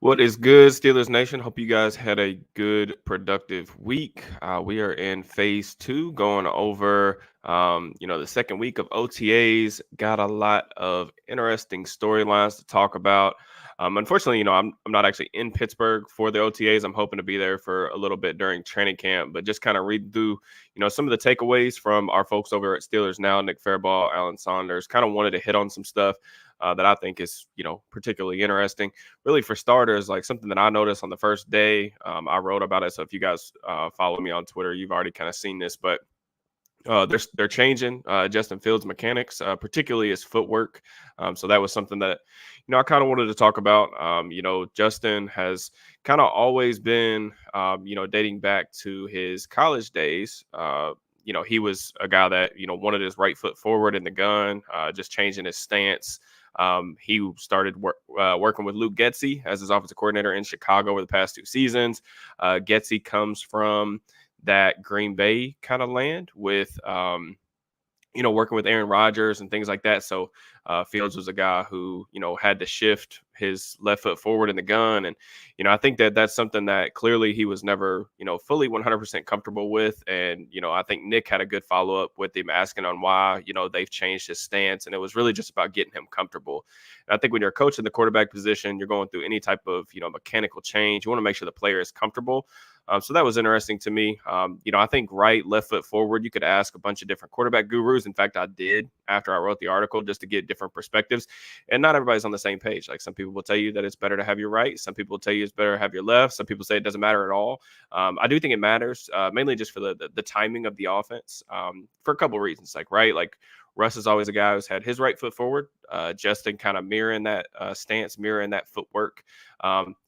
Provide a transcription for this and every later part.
What is good, Steelers Nation? Hope you guys had a good, productive week. We are in phase two, going over, the second week of OTAs. Got a lot of interesting storylines to talk about. Unfortunately, I'm not actually in Pittsburgh for the OTAs. I'm hoping to be there for a little bit during training camp, but just kind of read through, some of the takeaways from our folks over at Steelers Now, Nick Fairball, Alan Saunders. Kind of wanted to hit on some stuff that I think is, particularly interesting. Really, for starters, like something that I noticed on the first day, I wrote about it. So if you guys follow me on Twitter, you've already kind of seen this, but they're changing Justin Fields' mechanics, particularly his footwork. So that was something that I kind of wanted to talk about. Justin has kind of always been, dating back to his college days. He was a guy that wanted his right foot forward in the gun, just changing his stance. He started working with Luke Getsy as his offensive coordinator in Chicago over the past 2 seasons. Getsy comes from that Green Bay kind of land with, working with Aaron Rodgers and things like that. So Fields was a guy who, had to shift his left foot forward in the gun. And, I think that that's something that clearly he was never, fully 100% comfortable with. And, I think Nick had a good follow up with him asking on why, they've changed his stance. And it was really just about getting him comfortable. And I think when you're coaching the quarterback position, you're going through any type of, mechanical change. You want to make sure the player is comfortable. So that was interesting to me. I think right, left foot forward, you could ask a bunch of different quarterback gurus. In fact, I did after I wrote the article just to get different perspectives. And not everybody's on the same page. Like some people will tell you that it's better to have your right. Some people will tell you it's better to have your left. Some people say it doesn't matter at all. I do think it matters, mainly just for the timing of the offense, for a couple of reasons. Like Russ is always a guy who's had his right foot forward. Justin kind of mirroring that stance, mirroring that footwork,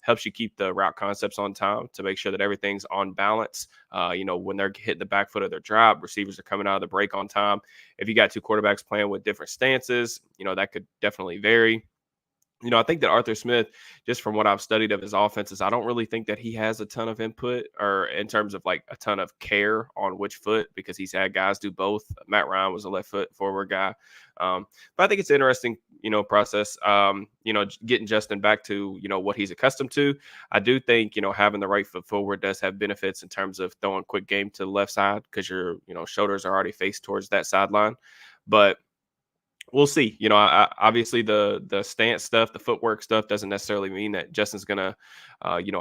helps you keep the route concepts on time to make sure that everything's on balance. When they're hitting the back foot of their drop, receivers are coming out of the break on time. If you got two quarterbacks playing with different stances, that could definitely vary. I think that Arthur Smith, just from what I've studied of his offenses, I don't really think that he has a ton of input or in terms of like a ton of care on which foot because he's had guys do both. Matt Ryan was a left foot forward guy. But I think it's an interesting, process, getting Justin back to, what he's accustomed to. I do think, having the right foot forward does have benefits in terms of throwing quick game to the left side because your, shoulders are already faced towards that sideline. But we'll see. Obviously the stance stuff, the footwork stuff doesn't necessarily mean that Justin's going to,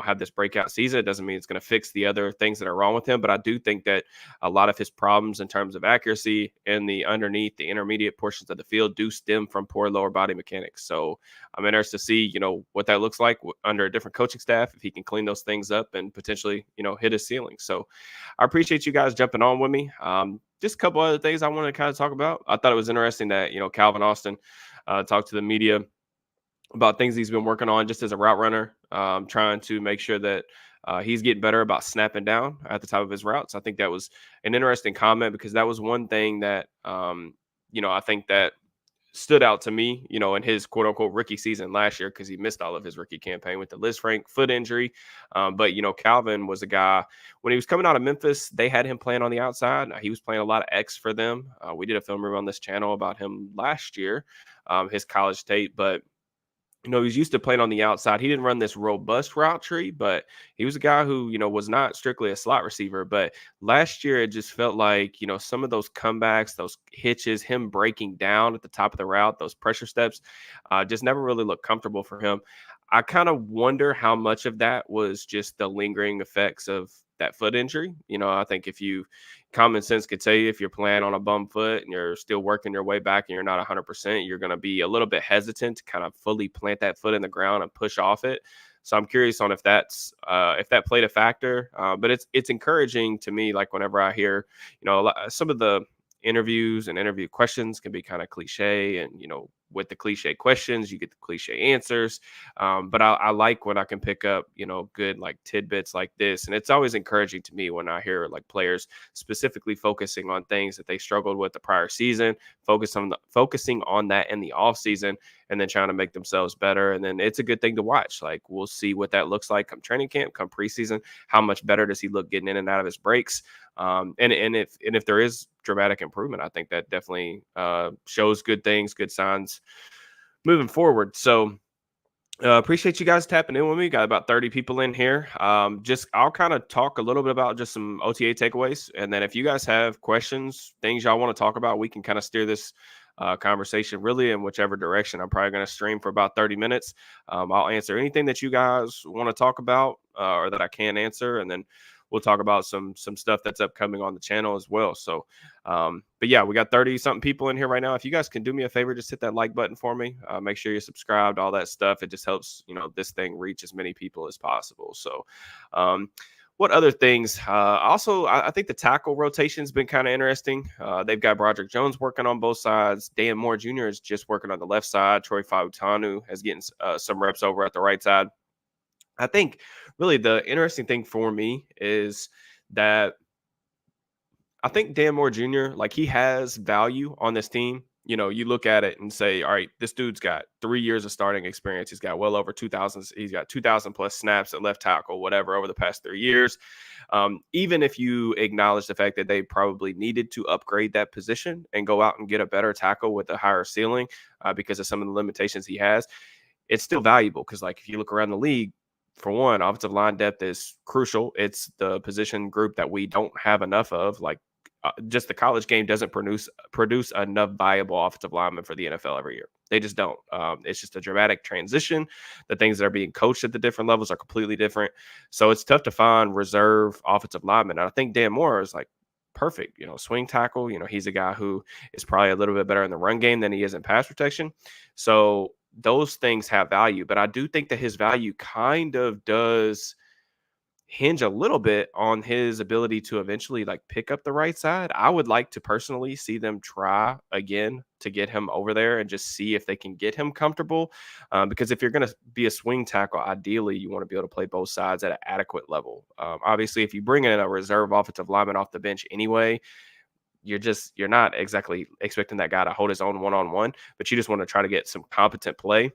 have this breakout season. It doesn't mean it's going to fix the other things that are wrong with him. But I do think that a lot of his problems in terms of accuracy and the underneath, the intermediate portions of the field do stem from poor lower body mechanics. So I'm interested to see, what that looks like under a different coaching staff, if he can clean those things up and potentially, hit his ceiling. So I appreciate you guys jumping on with me. Just a couple other things I wanted to kind of talk about. I thought it was interesting that, Calvin Austin talked to the media about things he's been working on just as a route runner, trying to make sure that he's getting better about snapping down at the top of his routes. I think that was an interesting comment because that was one thing that, I think that stood out to me, in his quote unquote rookie season last year because he missed all of his rookie campaign with the Liz Frank foot injury. But, Calvin was a guy when he was coming out of Memphis, they had him playing on the outside. He was playing a lot of X for them. We did a film review on this channel about him last year, his college tape, but he's used to playing on the outside. He didn't run this robust route tree, but he was a guy who, was not strictly a slot receiver. But last year, it just felt like, some of those comebacks, those hitches, him breaking down at the top of the route, those pressure steps, just never really looked comfortable for him. I kind of wonder how much of that was just the lingering effects of that foot injury. I think common sense could tell you if you're playing on a bum foot and you're still working your way back and you're not 100%, you're going to be a little bit hesitant to kind of fully plant that foot in the ground and push off it. So I'm curious on if that played a factor. But it's encouraging to me, like whenever I hear, some of the interviews and interview questions can be kind of cliche and, with the cliche questions, you get the cliche answers. But I like when I can pick up, good like tidbits like this. And it's always encouraging to me when I hear like players specifically focusing on things that they struggled with the prior season, focusing on that in the off season and then trying to make themselves better. And then it's a good thing to watch. Like we'll see what that looks like come training camp, come preseason. How much better does he look getting in and out of his breaks? And if there is dramatic improvement, I think that definitely shows good things, good signs moving forward. So Appreciate you guys tapping in with me. Got about 30 people in here. Just I'll kind of talk a little bit about just some OTA takeaways, and then if you guys have questions, things y'all want to talk about, we can kind of steer this conversation really in whichever direction. I'm probably going to stream for about 30 minutes. I'll answer anything that you guys want to talk about or that I can answer, and then we'll talk about some stuff that's upcoming on the channel as well. So, but yeah, we got 30 something people in here right now. If you guys can do me a favor, just hit that like button for me. Make sure you're subscribed, all that stuff. It just helps, this thing reach as many people as possible. So, what other things? Also, I think the tackle rotation's been kind of interesting. They've got Broderick Jones working on both sides. Dan Moore Jr. is just working on the left side. Troy Fautanu is getting some reps over at the right side. I think really the interesting thing for me is that I think Dan Moore Jr., like he has value on this team. You look at it and say, all right, this dude's got 3 years of starting experience. He's got well over 2,000. He's got 2,000 plus snaps at left tackle, whatever, over the past 3 years. Even if you acknowledge the fact that they probably needed to upgrade that position and go out and get a better tackle with a higher ceiling because of some of the limitations he has, it's still valuable because, like, if you look around the league, for one, offensive line depth is crucial. It's the position group that we don't have enough of. Like, just the college game doesn't produce enough viable offensive linemen for the NFL every year. They just don't. It's just a dramatic transition. The things that are being coached at the different levels are completely different. So it's tough to find reserve offensive linemen. And I think Dan Moore is like perfect. Swing tackle. He's a guy who is probably a little bit better in the run game than he is in pass protection. So those things have value, but I do think that his value kind of does hinge a little bit on his ability to eventually like pick up the right side. I would like to personally see them try again to get him over there and just see if they can get him comfortable. Because if you're going to be a swing tackle, ideally you want to be able to play both sides at an adequate level. Obviously, if you bring in a reserve offensive lineman off the bench anyway, you're not exactly expecting that guy to hold his own one-on-one, but you just want to try to get some competent play.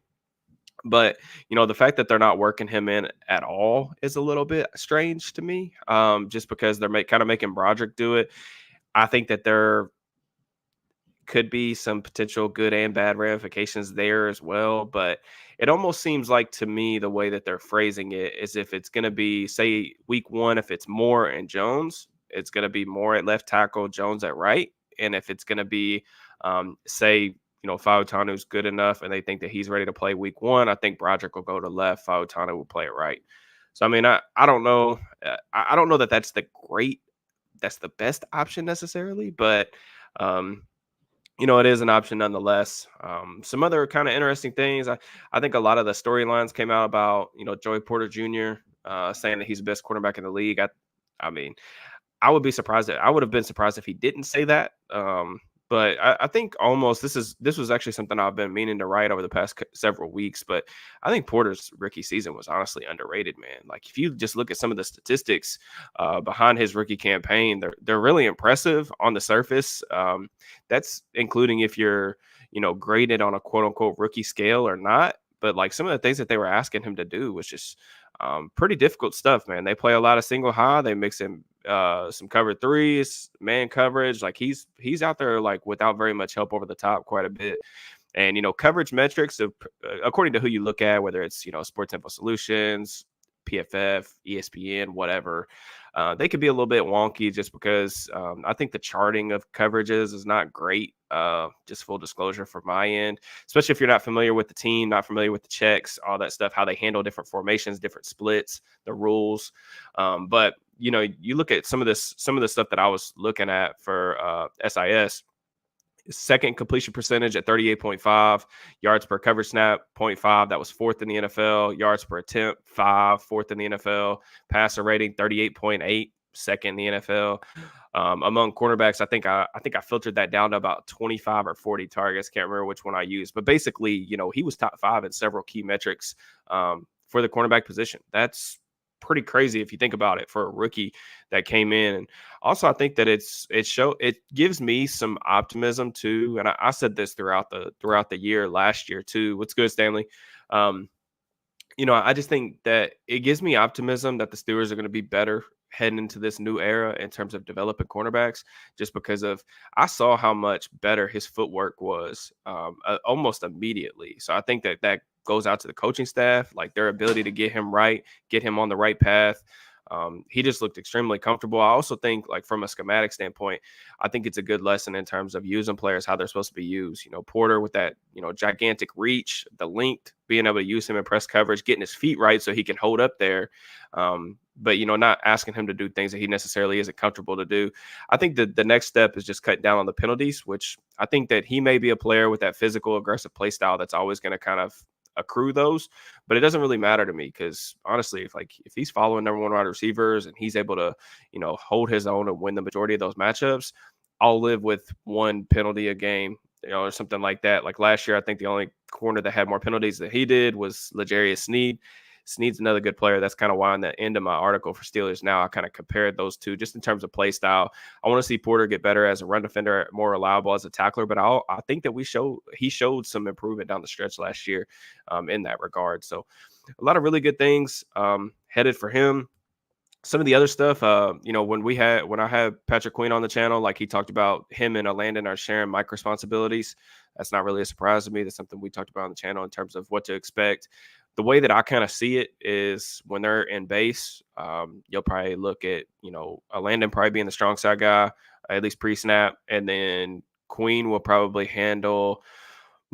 But, the fact that they're not working him in at all is a little bit strange to me, just because they're kind of making Broderick do it. I think that there could be some potential good and bad ramifications there as well. But it almost seems like to me the way that they're phrasing it is if it's going to be, say, week one, if it's Moore and Jones, it's going to be Moore at left tackle, Jones at right. And if it's going to be, say, Fautanu's good enough and they think that he's ready to play week one, I think Broderick will go to left, Fautanu will play it right. So, I mean, I don't know. I don't know that that's the best option necessarily, but, it is an option nonetheless. Some other kind of interesting things. I think a lot of the storylines came out about, Joey Porter Jr. Saying that he's the best quarterback in the league. I mean, I would have been surprised if he didn't say that. But I think almost this was actually something I've been meaning to write over the past several weeks. But I think Porter's rookie season was honestly underrated, man. Like if you just look at some of the statistics behind his rookie campaign, they're really impressive on the surface. That's including if you're graded on a quote unquote rookie scale or not. But like some of the things that they were asking him to do was just pretty difficult stuff, man. They play a lot of single high. They mix in some cover threes, man coverage. Like he's out there like without very much help over the top quite a bit. And coverage metrics of according to who you look at, whether it's Sports Info Solutions, PFF, ESPN, whatever, they could be a little bit wonky just because I think the charting of coverages is not great. Just full disclosure from my end, especially if you're not familiar with the team, not familiar with the checks, all that stuff, how they handle different formations, different splits, the rules. But you look at some of the stuff that I was looking at for SIS. Second completion percentage at 38.5, yards per coverage snap 0.5. That was fourth in the NFL. Yards per attempt 5, fourth in the NFL. Passer rating 38.8, second in the NFL. Among cornerbacks, I think I filtered that down to about 25 or 40 targets. Can't remember which one I used, but basically, he was top 5 in several key metrics for the cornerback position. That's pretty crazy if you think about it for a rookie that came in. And also I think that it gives me some optimism too. And I said this throughout the year last year too. What's good, Stanley? I just think that it gives me optimism that the Steelers are going to be better heading into this new era in terms of developing cornerbacks, just because I saw how much better his footwork was almost immediately. So I think that goes out to the coaching staff, like their ability to get him right, get him on the right path. He just looked extremely comfortable. I also think, like from a schematic standpoint, I think it's a good lesson in terms of using players how they're supposed to be used. Porter with that gigantic reach, the length, being able to use him in press coverage, getting his feet right so he can hold up there. But not asking him to do things that he necessarily isn't comfortable to do. I think that the next step is just cutting down on the penalties, which I think that he may be a player with that physical, aggressive play style that's always going to kind of accrue those, but it doesn't really matter to me because honestly, if he's following number one wide receivers and he's able to, hold his own and win the majority of those matchups, I'll live with one penalty a game, or something like that. Like last year, I think the only corner that had more penalties than he did was L'Jarius Sneed. Sneed's another good player. That's kind of why on the end of my article for Steelers Now, I kind of compared those two just in terms of play style. I want to see Porter get better as a run defender, more reliable as a tackler, but I think that he showed some improvement down the stretch last year in that regard. So a lot of really good things headed for him. Some of the other stuff, when I had Patrick Queen on the channel, like he talked about him and Landon are sharing mic responsibilities. That's not really a surprise to me. That's something we talked about on the channel in terms of what to expect. The way that I kind of see it is when they're in base, you'll probably look at, Landon probably being the strong side guy, at least pre-snap, and then Queen will probably handle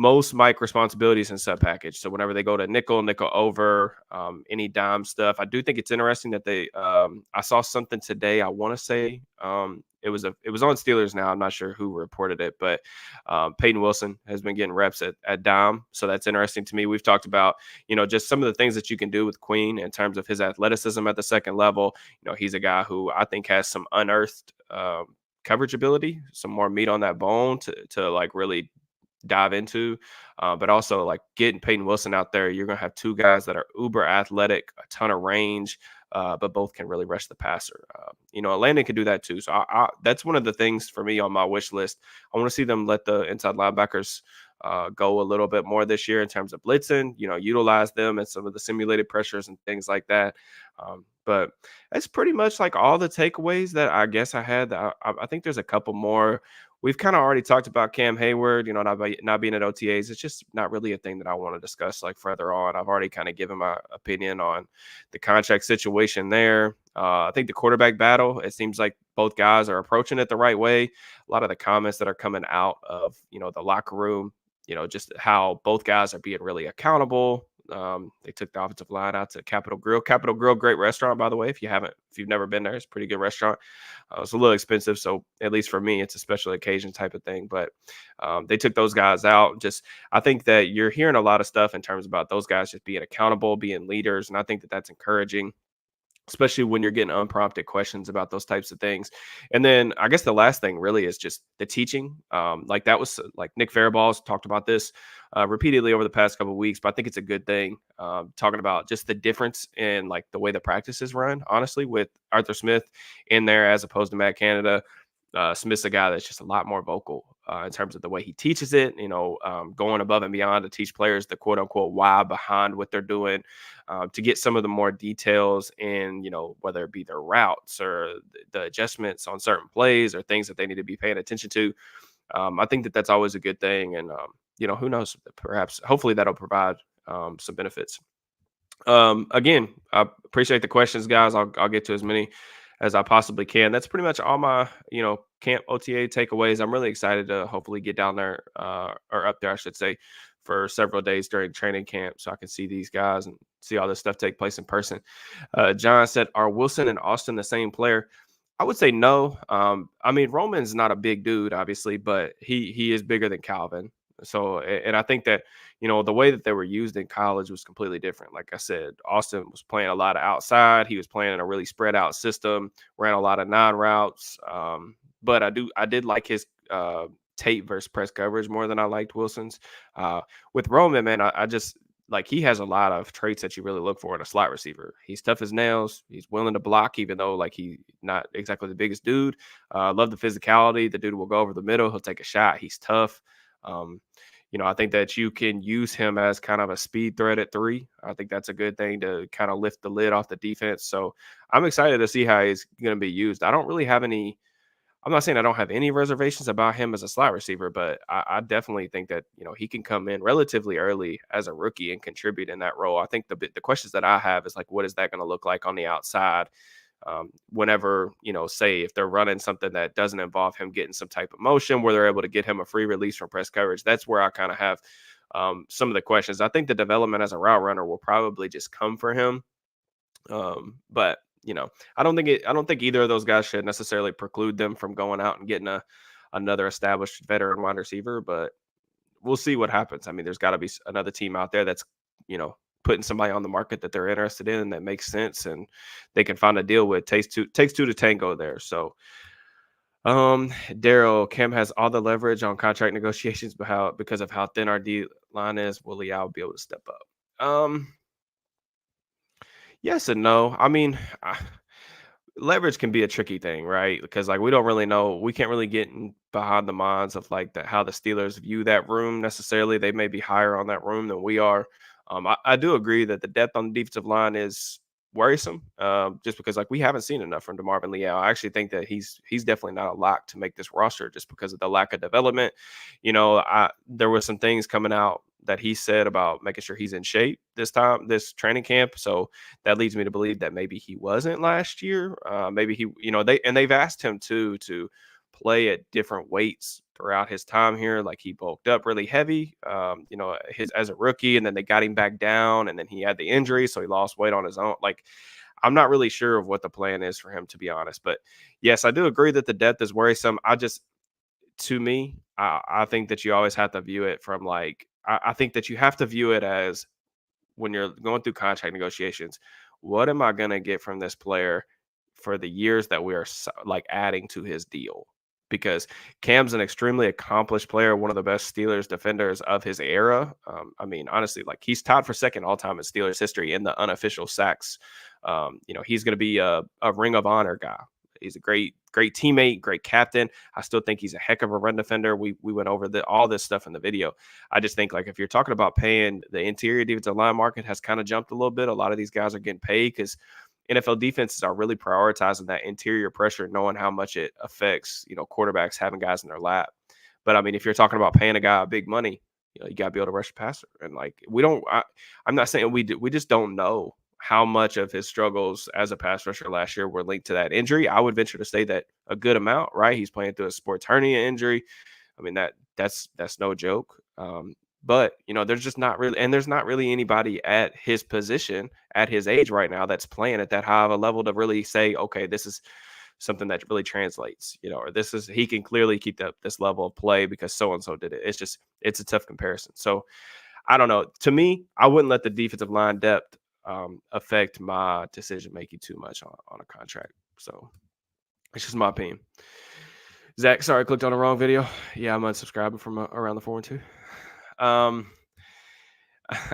most mic responsibilities in sub package. So whenever they go to nickel over, any dime stuff, I do think it's interesting that I saw something today. I want to say it was on Steelers Now. I'm not sure who reported it, but Peyton Wilson has been getting reps at dime. So that's interesting to me. We've talked about, just some of the things that you can do with Queen in terms of his athleticism at the second level. He's a guy who I think has some unearthed coverage ability, some more meat on that bone to like really dive into, but also like getting Peyton Wilson out there, you're gonna have two guys that are uber athletic, a ton of range, but both can really rush the passer. Landon can do that too. So that's one of the things for me on my wish list. I want to see them let the inside linebackers go a little bit more this year in terms of blitzing. Utilize them and some of the simulated pressures and things like that. But that's pretty much like all the takeaways that I guess I had. I think there's a couple more. We've kind of already talked about Cam Heyward, not being at OTAs. It's just not really a thing that I want to discuss like further on. I've already kind of given my opinion on the contract situation there. I think the quarterback battle, it seems like both guys are approaching it the right way. A lot of the comments that are coming out of, the locker room, just how both guys are being really accountable. They took the offensive line out to Capitol Grill. Capitol Grill, great restaurant, by the way. If you've never been there, it's a pretty good restaurant. It's a little expensive, so at least for me, it's a special occasion type of thing. But they took those guys out. I think that you're hearing a lot of stuff in terms about those guys just being accountable, being leaders, and I think that that's encouraging, especially when you're getting unprompted questions about those types of things. And then I guess the last thing really is just the teaching. Like that was like Nick Farabaugh talked about this repeatedly over the past couple of weeks, but I think it's a good thing talking about just the difference in like the way the practice is run, honestly, with Arthur Smith in there as opposed to Matt Canada. Smith's a guy that's just a lot more vocal in terms of the way he teaches it, going above and beyond to teach players the quote unquote why behind what they're doing, to get some of the more details in, whether it be their routes or the adjustments on certain plays or things that they need to be paying attention to. I think that that's always a good thing. And, who knows, perhaps, hopefully that'll provide some benefits. Again, I appreciate the questions, guys. I'll get to as many as I possibly can. That's pretty much all my, camp OTA takeaways. I'm really excited to hopefully get down there or up there, I should say, for several days during training camp so I can see these guys and see all this stuff take place in person. John said, are Wilson and Austin the same player? I would say no. I mean, Roman's not a big dude, obviously, but he is bigger than Calvin. So, and I think that, the way that they were used in college was completely different. Like I said, Austin was playing a lot of outside. He was playing in a really spread out system, ran a lot of non-routes. But I did like his tape versus press coverage more than I liked Wilson's. With Roman, man, I just like he has a lot of traits that you really look for in a slot receiver. He's tough as nails. He's willing to block, even though like he's not exactly the biggest dude. Love the physicality. The dude will go over the middle. He'll take a shot. He's tough. I think that you can use him as kind of a speed threat at 3. I think that's a good thing to kind of lift the lid off the defense. So I'm excited to see how he's going to be used. I don't really have any I'm not saying I don't have any reservations about him as a slot receiver, but I definitely think that he can come in relatively early as a rookie and contribute in that role. I think the questions that I have is like, what is that going to look like on the outside? Whenever say if they're running something that doesn't involve him getting some type of motion, where they're able to get him a free release from press coverage, that's where I kind of have some of the questions. I think the development as a route runner will probably just come for him, but I don't think either of those guys should necessarily preclude them from going out and getting another established veteran wide receiver. But we'll see what happens. I mean, there's got to be another team out there that's putting somebody on the market that they're interested in and that makes sense, and they can find a deal with. Takes two to tango there. So, Daryl, Cam has all the leverage on contract negotiations, but because of how thin our D line is, will Liao be able to step up? Yes and no. I mean, leverage can be a tricky thing, right? Because like we don't really know, we can't really get behind the minds of like how the Steelers view that room necessarily. They may be higher on that room than we are. I do agree that the depth on the defensive line is worrisome, just because like we haven't seen enough from DeMarvin Leal. I actually think that he's definitely not a lock to make this roster just because of the lack of development. There were some things coming out that he said about making sure he's in shape this training camp. So that leads me to believe that maybe he wasn't last year. Maybe they've asked him to play at different weights throughout his time here. Like he bulked up really heavy, his as a rookie, and then they got him back down, and then he had the injury, so he lost weight on his own. Like I'm not really sure of what the plan is for him, to be honest. But yes, I do agree that the depth is worrisome. To me, I think that you always have to view it from like I think that you have to view it as when you're going through contract negotiations, what am I going to get from this player for the years that we are like adding to his deal? Because Cam's an extremely accomplished player, one of the best Steelers defenders of his era. I mean, honestly, like he's tied for second all time in Steelers history in the unofficial sacks. He's going to be a Ring of Honor guy. He's a great teammate, great captain. I still think he's a heck of a run defender. We went over all this stuff in the video. I just think like if you're talking about paying, the interior defensive line market has kind of jumped a little bit. A lot of these guys are getting paid because NFL defenses are really prioritizing that interior pressure, knowing how much it affects quarterbacks having guys in their lap. But I mean, if you're talking about paying a guy big money, you got to be able to rush the passer. And like we don't. I'm not saying we do. We just don't know how much of his struggles as a pass rusher last year were linked to that injury. I would venture to say that a good amount, right? He's playing through a sports hernia injury. I mean, that's no joke. But there's just not really, and there's not really anybody at his position at his age right now that's playing at that high of a level to really say, okay, this is something that really translates, or he can clearly keep this level of play because so and so did it. It's a tough comparison. So I don't know. To me, I wouldn't let the defensive line depth affect my decision making too much on a contract. So it's just my opinion. Zach, sorry, I clicked on the wrong video. Yeah, I'm unsubscribing from around the 4-2.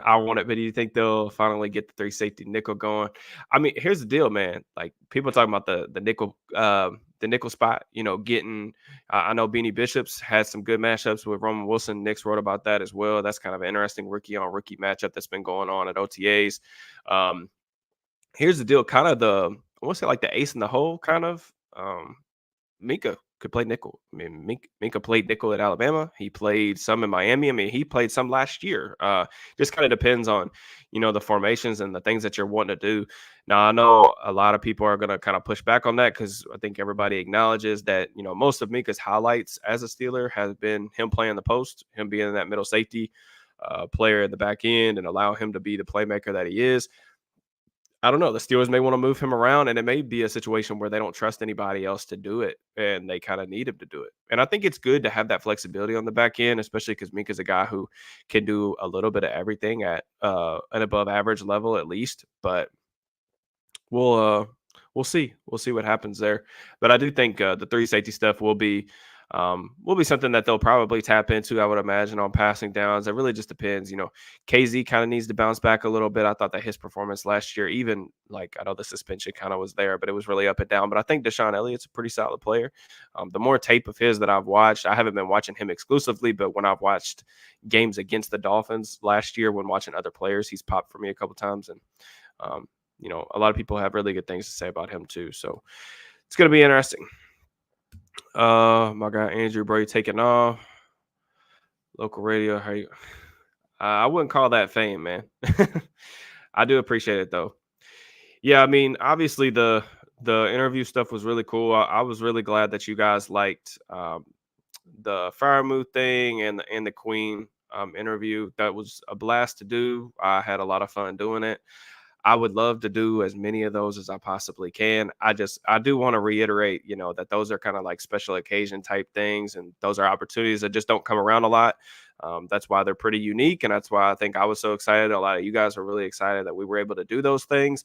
I want it, but do you think they'll finally get the 3 safety nickel going? I mean, here's the deal, man. Like people talking about the nickel spot. Getting. I know Beanie Bishops had some good matchups with Roman Wilson. Knicks wrote about that as well. That's kind of an interesting rookie on rookie matchup that's been going on at OTAs. Here's the deal. Kind of I want to say like the ace in the hole kind of. Minka could play nickel. I mean, Minka played nickel at Alabama. He played some in Miami. I mean, he played some last year. Just kind of depends on, the formations and the things that you're wanting to do. Now, I know a lot of people are going to kind of push back on that because I think everybody acknowledges that, most of Minka's highlights as a Steeler has been him playing the post, him being that middle safety player at the back end and allow him to be the playmaker that he is. I don't know. The Steelers may want to move him around, and it may be a situation where they don't trust anybody else to do it, and they kind of need him to do it. And I think it's good to have that flexibility on the back end, especially because Minka's a guy who can do a little bit of everything at an above average level at least. But we'll see. We'll see what happens there. But I do think the 3 safety stuff will be something that they'll probably tap into, I would imagine, on passing downs. It really just depends. KZ kind of needs to bounce back a little bit. I thought that his performance last year, even like I know the suspension kind of was there, but it was really up and down. But I think Deshaun Elliott's a pretty solid player. The more tape of his that I've watched, I haven't been watching him exclusively, but when I've watched games against the Dolphins last year, when watching other players, he's popped for me a couple times. And, a lot of people have really good things to say about him too. So it's going to be interesting. My guy Andrew Bray taking off. Local radio. Hey, I wouldn't call that fame, man. I do appreciate it though. Yeah, I mean, obviously the interview stuff was really cool. I was really glad that you guys liked the Freiermuth thing and the Queen interview. That was a blast to do. I had a lot of fun doing it. I would love to do as many of those as I possibly can. I do want to reiterate, that those are kind of like special occasion type things, and those are opportunities that just don't come around a lot. That's why they're pretty unique, and that's why I think I was so excited. A lot of you guys were really excited that we were able to do those things.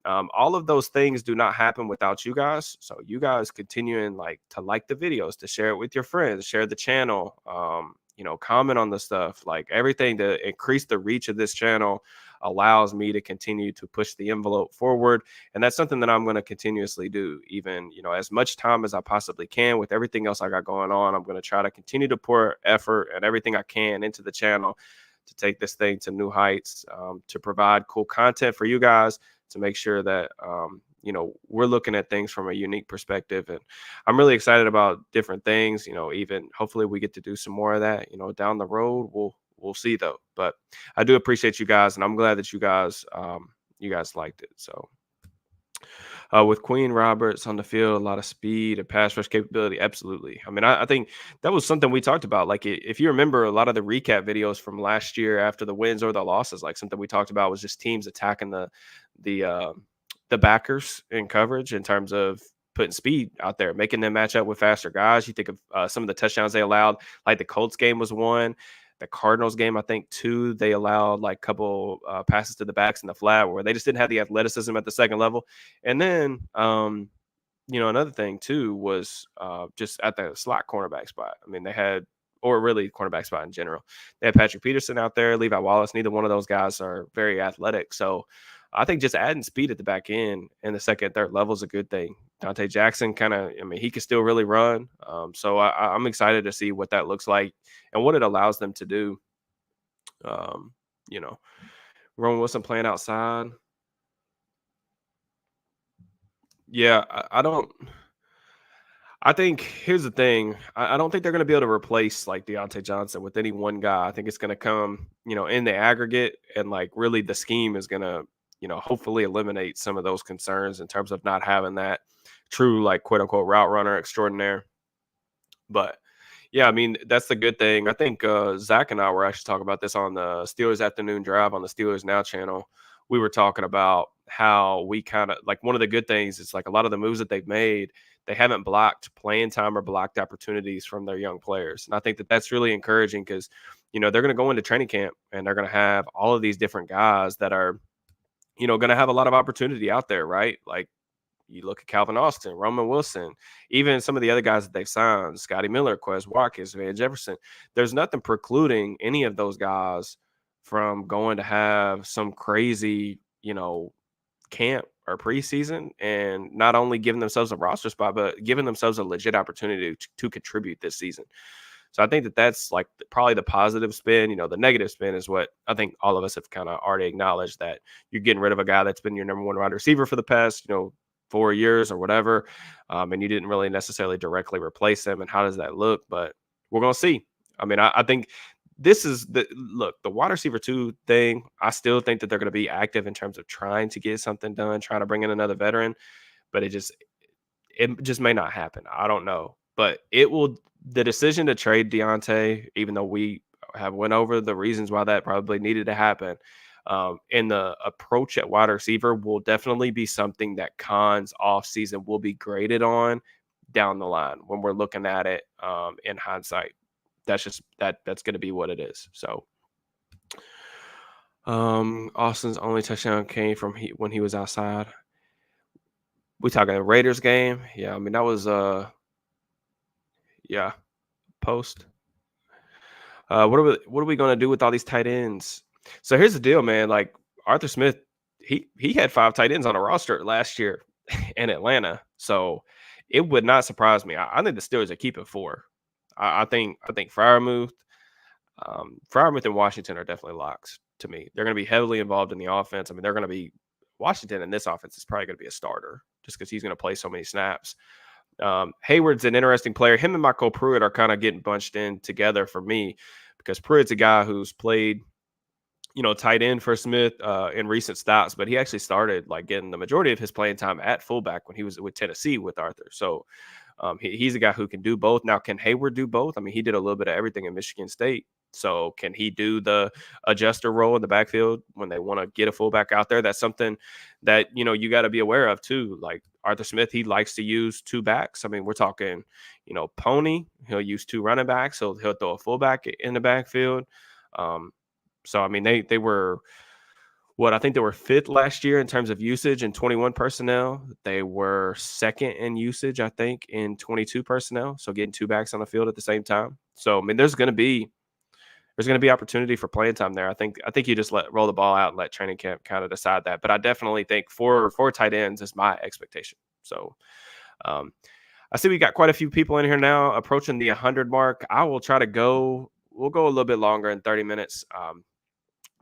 All of those things do not happen without you guys. So you guys continuing to like the videos, to share it with your friends, share the channel, comment on the stuff, like everything to increase the reach of this channel allows me to continue to push the envelope forward. And that's something that I'm going to continuously do, even, as much time as I possibly can with everything else I got going on. I'm going to try to continue to pour effort and everything I can into the channel to take this thing to new heights, to provide cool content for you guys, to make sure that we're looking at things from a unique perspective. And I'm really excited about different things. Even hopefully we get to do some more of that. Down the road, we'll see though. But I do appreciate you guys, and I'm glad that you guys liked it. So. With Queen Roberts on the field, a lot of speed and pass rush capability. Absolutely. I mean, I think that was something we talked about. Like, if you remember a lot of the recap videos from last year after the wins or the losses, like something we talked about was just teams attacking the uh, the backers in coverage in terms of putting speed out there, making them match up with faster guys. You think of some of the touchdowns they allowed, like the Colts game was one. The Cardinals game, I think, two, they allowed like a couple passes to the backs in the flat where they just didn't have the athleticism at the second level. And then, another thing too was just at the slot cornerback spot. I mean, they had, or really cornerback spot in general. They had Patrick Peterson out there, Levi Wallace. Neither one of those guys are very athletic. So I think just adding speed at the back end and the second, third level is a good thing. Dante Jackson he can still really run. So I'm excited to see what that looks like and what it allows them to do. Um, you know, Roman Wilson playing outside. Yeah, I don't. I think here's the thing. I don't think they're going to be able to replace like Deontay Johnson with any one guy. I think it's going to come, in the aggregate, and like really the scheme is going to, hopefully eliminate some of those concerns in terms of not having that true like quote unquote route runner extraordinaire. But yeah, I mean, that's the good thing. I think Zach and I were actually talking about this on the Steelers Afternoon Drive on the Steelers Now channel. We were talking about how we kind of like, one of the good things is like a lot of the moves that they've made, they haven't blocked playing time or blocked opportunities from their young players. And I think that that's really encouraging because, they're going to go into training camp and they're going to have all of these different guys that are, going to have a lot of opportunity out there, right? Like, you look at Calvin Austin, Roman Wilson, even some of the other guys that they've signed, Scotty Miller, Quez Watkins, Van Jefferson. There's nothing precluding any of those guys from going to have some crazy, camp or preseason and not only giving themselves a roster spot, but giving themselves a legit opportunity to contribute this season. So I think that that's like probably the positive spin. The negative spin is what I think all of us have kind of already acknowledged, that you're getting rid of a guy that's been your number one wide receiver for the past, 4 years or whatever. And you didn't really necessarily directly replace him. And how does that look? But we're going to see. I mean, I think this is the wide receiver 2 thing. I still think that they're going to be active in terms of trying to get something done, trying to bring in another veteran, but it just may not happen. I don't know, but the decision to trade Deontay, even though we have went over the reasons why that probably needed to happen, and the approach at wide receiver will definitely be something that Khan's offseason will be graded on down the line when we're looking at it in hindsight. That's just that's going to be what it is. So Austin's only touchdown came from when he was outside. We talking the Raiders game? Yeah, I mean that was yeah, post. What are we going to do with all these tight ends? So here's the deal, man. Like Arthur Smith, he had 5 tight ends on a roster last year in Atlanta. So it would not surprise me. I think the Steelers are keeping 4. I think Freiermuth and Washington are definitely locks to me. They're going to be heavily involved in the offense. I mean, they're going to be Washington in this offense is probably going to be a starter just because he's going to play so many snaps. Heyward's an interesting player. Him and Michael Pruitt are kind of getting bunched in together for me because Pruitt's a guy who's played, tight end for Smith in recent stops, but he actually started like getting the majority of his playing time at fullback when he was with Tennessee with Arthur. So he's a guy who can do both. Now, can Heyward do both? I mean, he did a little bit of everything in Michigan State. So can he do the adjuster role in the backfield when they want to get a fullback out there? That's something that, you got to be aware of too. Like Arthur Smith, he likes to use two backs. I mean, we're talking, Pony, he'll use two running backs. So he'll throw a fullback in the backfield. So, I mean, they were I think they were fifth last year in terms of usage in 21 personnel. They were second in usage, I think, in 22 personnel. So getting two backs on the field at the same time. So, I mean, there's going to be opportunity for playing time there. I think you just roll the ball out and let training camp kind of decide that. But I definitely think four tight ends is my expectation. So, I see we got quite a few people in here now approaching the 100 mark. I will try to go. We'll go a little bit longer in 30 minutes.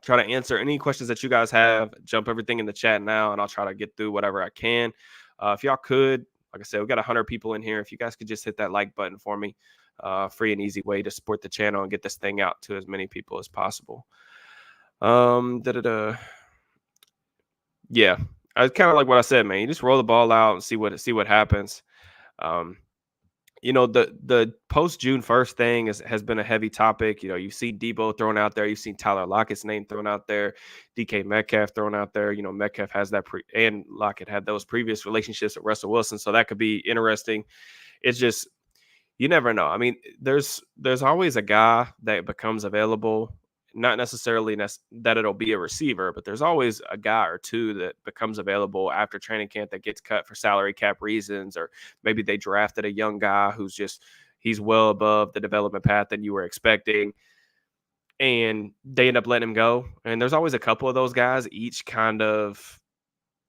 Try to answer any questions that you guys have. Jump everything in the chat now, and I'll try to get through whatever I can. If y'all could, like I said, we got 100 people in here. If you guys could just hit that like button for me, free and easy way to support the channel and get this thing out to as many people as possible. Yeah, I kind of like what I said, man. You just roll the ball out and see what happens. The post June 1st thing has been a heavy topic. You've seen Debo thrown out there. You've seen Tyler Lockett's name thrown out there. DK Metcalf thrown out there. Metcalf has that and Lockett had those previous relationships with Russell Wilson. So that could be interesting. It's just, you never know. I mean, there's always a guy that becomes available. Not necessarily that it'll be a receiver, but there's always a guy or two that becomes available after training camp that gets cut for salary cap reasons, or maybe they drafted a young guy he's well above the development path that you were expecting, and they end up letting him go. And there's always a couple of those guys each kind of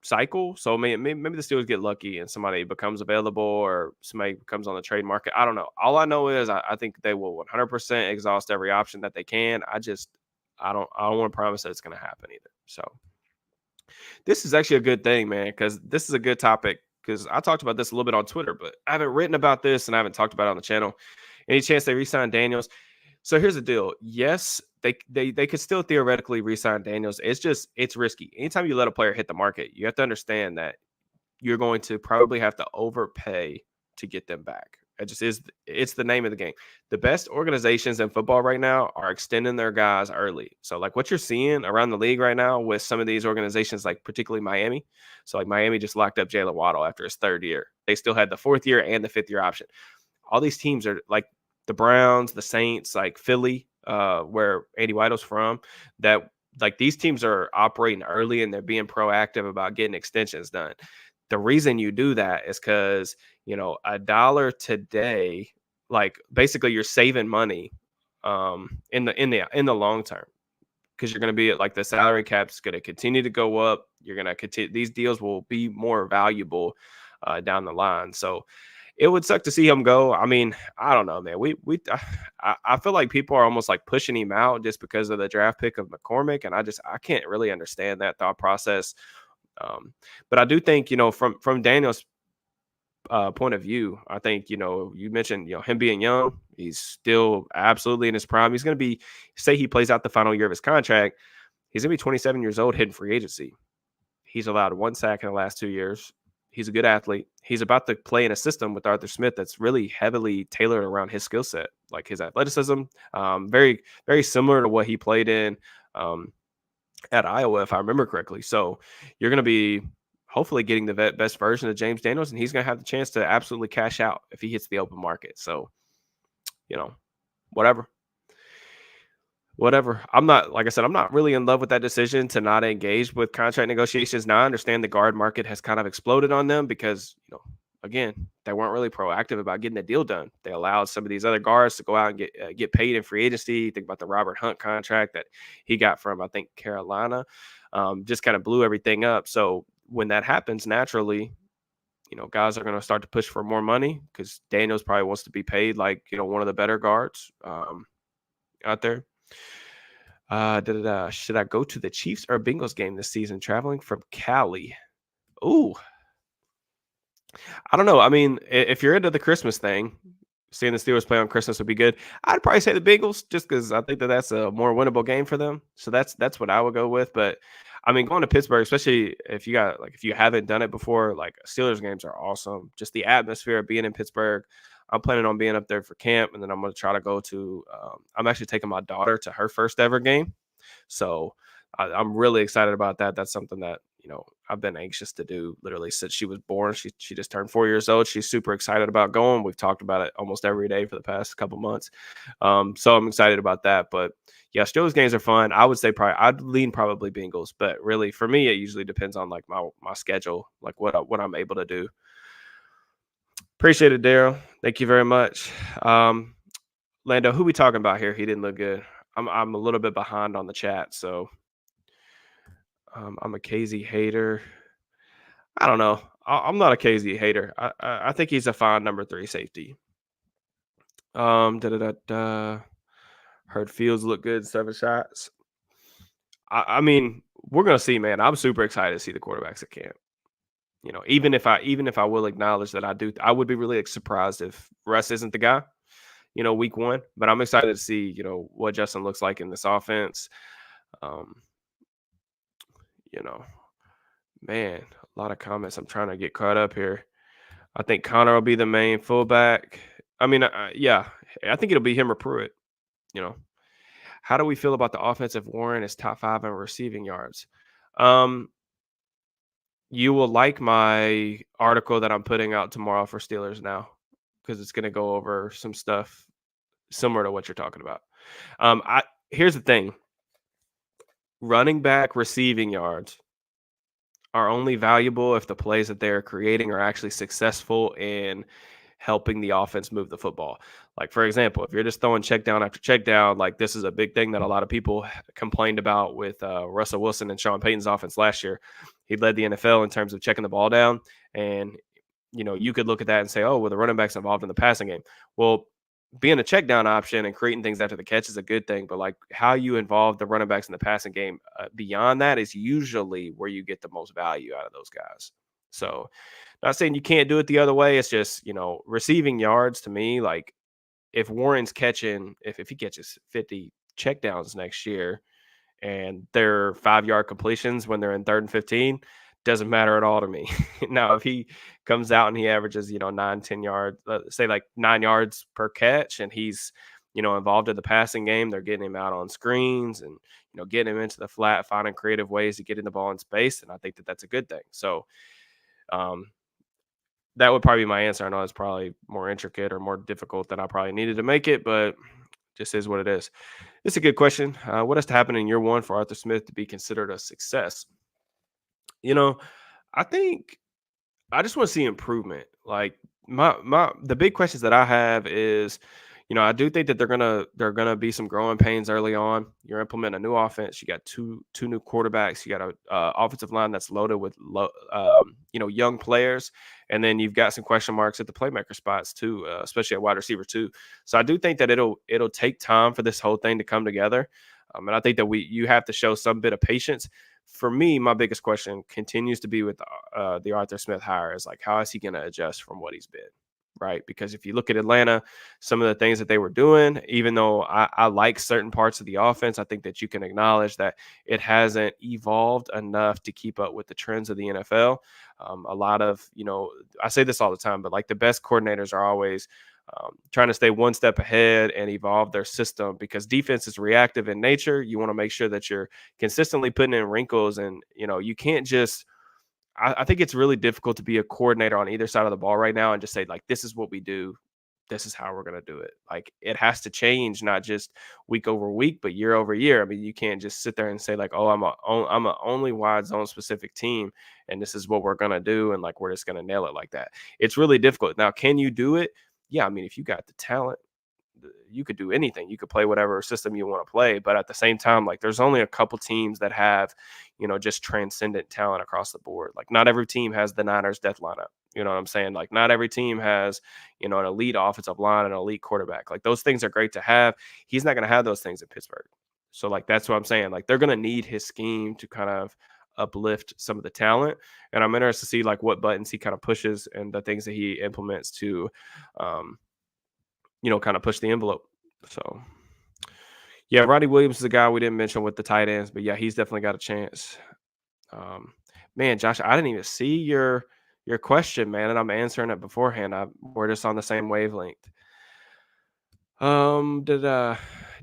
cycle. So maybe the Steelers get lucky and somebody becomes available or somebody becomes on the trade market. I don't know. All I know is I think they will 100% exhaust every option that they can. I don't want to promise that it's going to happen either. So this is actually a good thing, man, because this is a good topic, because I talked about this a little bit on Twitter, but I haven't written about this and I haven't talked about it on the channel. Any chance they re-sign Daniels? So here's the deal. Yes, they could still theoretically re-sign Daniels. It's risky. Anytime you let a player hit the market, you have to understand that you're going to probably have to overpay to get them back. It's the name of the game. The best organizations in football right now are extending their guys early. So like what you're seeing around the league right now with some of these organizations, like particularly Miami. So like Miami just locked up Jalen Waddle after his third year. They still had the fourth year and the fifth year option. All these teams are like the Browns, the Saints, like Philly, where Andy Weidl's from, that like these teams are operating early and they're being proactive about getting extensions done. The reason you do that is because, $1 today, like basically you're saving money in the long term, because you're going to be like the salary cap is going to continue to go up. You're going to continue. These deals will be more valuable down the line. So it would suck to see him go. I mean, I don't know, man. I feel like people are almost like pushing him out just because of the draft pick of McCormick, and I can't really understand that thought process. But I do think, from Daniel's point of view, I think, you mentioned, him being young, he's still absolutely in his prime. He's going to be, say he plays out the final year of his contract, he's going to be 27 years old hitting free agency. He's allowed 1 sack in the last 2 years. He's a good athlete. He's about to play in a system with Arthur Smith that's really heavily tailored around his skill set, like his athleticism. Very, very similar to what he played in at Iowa, if I remember correctly. So you're going to be hopefully getting the best version of James Daniels, and he's going to have the chance to absolutely cash out if he hits the open market. So, whatever. I'm not, like I said, I'm not really in love with that decision to not engage with contract negotiations. Now I understand the guard market has kind of exploded on them because, again, they weren't really proactive about getting a deal done. They allowed some of these other guards to go out and get paid in free agency. Think about the Robert Hunt contract that he got from, I think, Carolina. Just kind of blew everything up. So when that happens, naturally, guys are going to start to push for more money because Daniels probably wants to be paid like, one of the better guards out there. Should I go to the Chiefs or Bengals game this season traveling from Cali? Ooh, I don't know. I mean, if you're into the Christmas thing, seeing the Steelers play on Christmas would be good. I'd probably say the Bengals just because I think that that's a more winnable game for them. So that's what I would go with. But I mean, going to Pittsburgh, especially if you got like if you haven't done it before, like Steelers games are awesome. Just the atmosphere of being in Pittsburgh. I'm planning on being up there for camp, and then I'm going to try to go to. I'm actually taking my daughter to her first ever game. So I'm really excited about that. That's something that I've been anxious to do literally since she was born. She just turned 4 years old. She's super excited about going. We've talked about it almost every day for the past couple months. So I'm excited about that. But yeah, Steelers games are fun. I would say probably I'd lean probably Bengals, but really for me it usually depends on like my schedule, like what I'm able to do. Appreciate it, Daryl. Thank you very much. Um, Lando, who we talking about here? He didn't look good. I'm a little bit behind on the chat, so I'm a KZ hater. I don't know. I'm not a KZ hater. I think he's a fine number 3 safety. Da da da da. Heard Fields look good, 7 shots. I mean, we're gonna see, man. I'm super excited to see the quarterbacks at camp. Even if I will acknowledge that I would be really like, surprised if Russ isn't the guy. Week 1. But I'm excited to see what Justin looks like in this offense. Um, you know, Man, a lot of comments. I'm trying to get caught up here. I think Connor will be the main fullback. I mean, yeah, I think it'll be him or Pruitt. You know, how do we feel about the offensive Warren is top 5 in receiving yards? Um, you will like my article that I'm putting out tomorrow for Steelers Now because it's going to go over some stuff similar to what you're talking about. I Here's the thing: running back receiving yards are only valuable if the plays that they're creating are actually successful in helping the offense move the football. Like, for example, if you're just throwing check down after check down, like this is a big thing that a lot of people complained about with Russell Wilson and Sean Payton's offense last year. He led the NFL in terms of checking the ball down. And, you could look at that and say, oh, well, the running back's involved in the passing game. Well, being a check down option and creating things after the catch is a good thing, but like how you involve the running backs in the passing game beyond that is usually where you get the most value out of those guys. So, not saying you can't do it the other way. It's just receiving yards to me. Like if Warren's catching, if he catches 50 checkdowns next year, and they're 5-yard completions when they're in 3rd and 15, doesn't matter at all to me. Now, if he comes out and he averages, 9, 10 yards, say like 9 yards per catch, and he's, involved in the passing game, they're getting him out on screens and, getting him into the flat, finding creative ways to get in the ball in space. And I think that that's a good thing. So, um, that would probably be my answer. I know it's probably more intricate or more difficult than I probably needed to make it, but just is what it is. It's a good question. What has to happen in year 1 for Arthur Smith to be considered a success? You know, I think I just want to see improvement. Like the big questions that I have is, I do think that they're gonna be some growing pains early on. You're implementing a new offense. You got two new quarterbacks. You got a offensive line that's loaded with young players, and then you've got some question marks at the playmaker spots too, especially at wide receiver too. So I do think that it'll take time for this whole thing to come together, and I think that you have to show some bit of patience. For me, my biggest question continues to be with the Arthur Smith hire is like, how is he going to adjust from what he's been? Right. Because if you look at Atlanta, some of the things that they were doing, even though I like certain parts of the offense, I think that you can acknowledge that it hasn't evolved enough to keep up with the trends of the NFL. A lot of, I say this all the time, but like the best coordinators are always trying to stay one step ahead and evolve their system because defense is reactive in nature. You want to make sure that you're consistently putting in wrinkles, and you can't just. I think it's really difficult to be a coordinator on either side of the ball right now and just say like, this is what we do. This is how we're going to do it. Like it has to change, not just week over week, but year over year. I mean, you can't just sit there and say like, oh, I'm a only wide zone specific team, and this is what we're going to do, and like we're just going to nail it like that. It's really difficult. Now, can you do it? Yeah, I mean, if you got the talent, you could do anything. You could play whatever system you want to play. But at the same time, like there's only a couple teams that have, just transcendent talent across the board. Like not every team has the Niners death lineup. You know what I'm saying? Like not every team has, an elite offensive line and an elite quarterback. Like those things are great to have. He's not going to have those things in Pittsburgh. So like that's what I'm saying. Like they're going to need his scheme to kind of uplift some of the talent. And I'm interested to see like what buttons he kind of pushes and the things that he implements to, um, kind of push the envelope. So yeah, Roddy Williams is a guy we didn't mention with the tight ends, but yeah, he's definitely got a chance. Um, Man, Josh, I didn't even see your question, man, and I'm answering it beforehand. We're just on the same wavelength. Did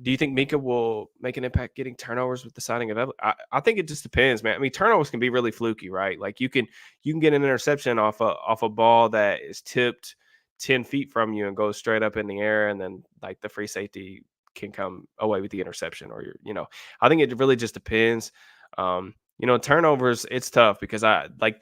Do you think Minka will make an impact getting turnovers with the signing of Evan? I think it just depends, man. I mean, turnovers can be really fluky, right? Like you can get an interception off a ball that is tipped 10 feet from you and goes straight up in the air, and then like the free safety can come away with the interception, or I think it really just depends. Turnovers, it's tough because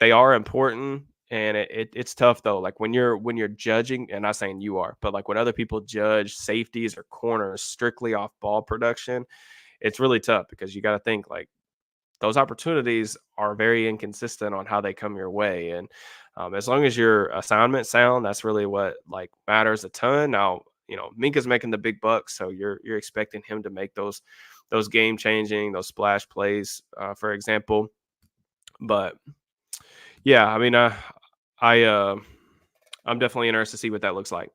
they are important, and it's tough though. Like when you're judging, and not saying you are, but like when other people judge safeties or corners strictly off ball production, it's really tough because you got to think like those opportunities are very inconsistent on how they come your way. And as long as your assignment sound, that's really what like matters a ton. Now, Minka's making the big bucks, so you're expecting him to make those game changing, those splash plays, for example. But yeah, I mean, I I'm definitely interested to see what that looks like.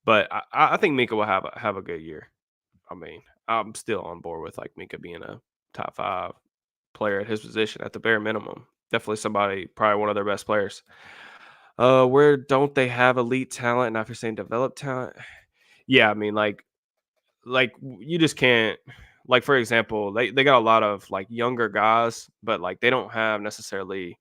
But I think Minka will have a good year. I mean, I'm still on board with like Minka being a top 5 player at his position at the bare minimum. Definitely somebody, probably one of their best players. Where don't they have elite talent? Not if you're saying developed talent. Yeah, I mean, you just can't. Like for example, they got a lot of like younger guys, but like they don't have necessarily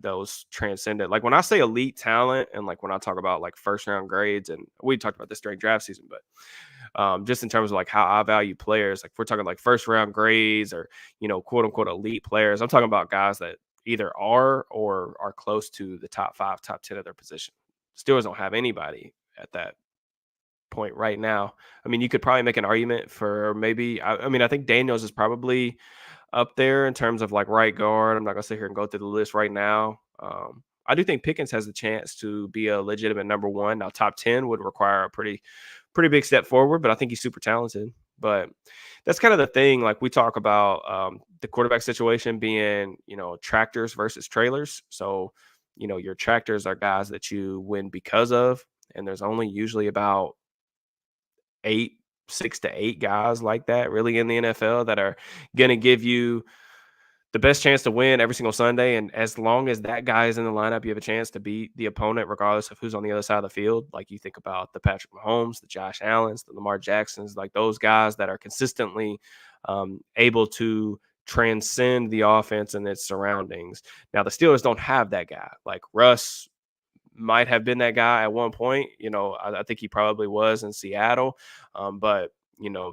those transcendent. Like when I say elite talent, and like when I talk about like first round grades, and we talked about this during draft season, but just in terms of like how I value players, like if we're talking like first round grades or quote unquote elite players, I'm talking about guys that either are or are close to the top 5, top 10 of their position. Steelers don't have anybody at that point right now. I mean, you could probably make an argument for maybe. I mean, I think Daniels is probably up there in terms of like right guard. I'm not gonna sit here and go through the list right now. I do think Pickens has the chance to be a legitimate number 1. Now, top 10 would require a pretty big step forward, but I think he's super talented. But that's kind of the thing. Like we talk about the quarterback situation being, tractors versus trailers. So, your tractors are guys that you win because of, and there's only usually about 6 to 8 guys like that really in the NFL that are going to give you the best chance to win every single Sunday. And as long as that guy is in the lineup, you have a chance to beat the opponent, regardless of who's on the other side of the field. Like you think about the Patrick Mahomes, the Josh Allens, the Lamar Jacksons, like those guys that are consistently able to transcend the offense and its surroundings. Now, the Steelers don't have that guy. Like Russ might have been that guy at one point. I think he probably was in Seattle. But,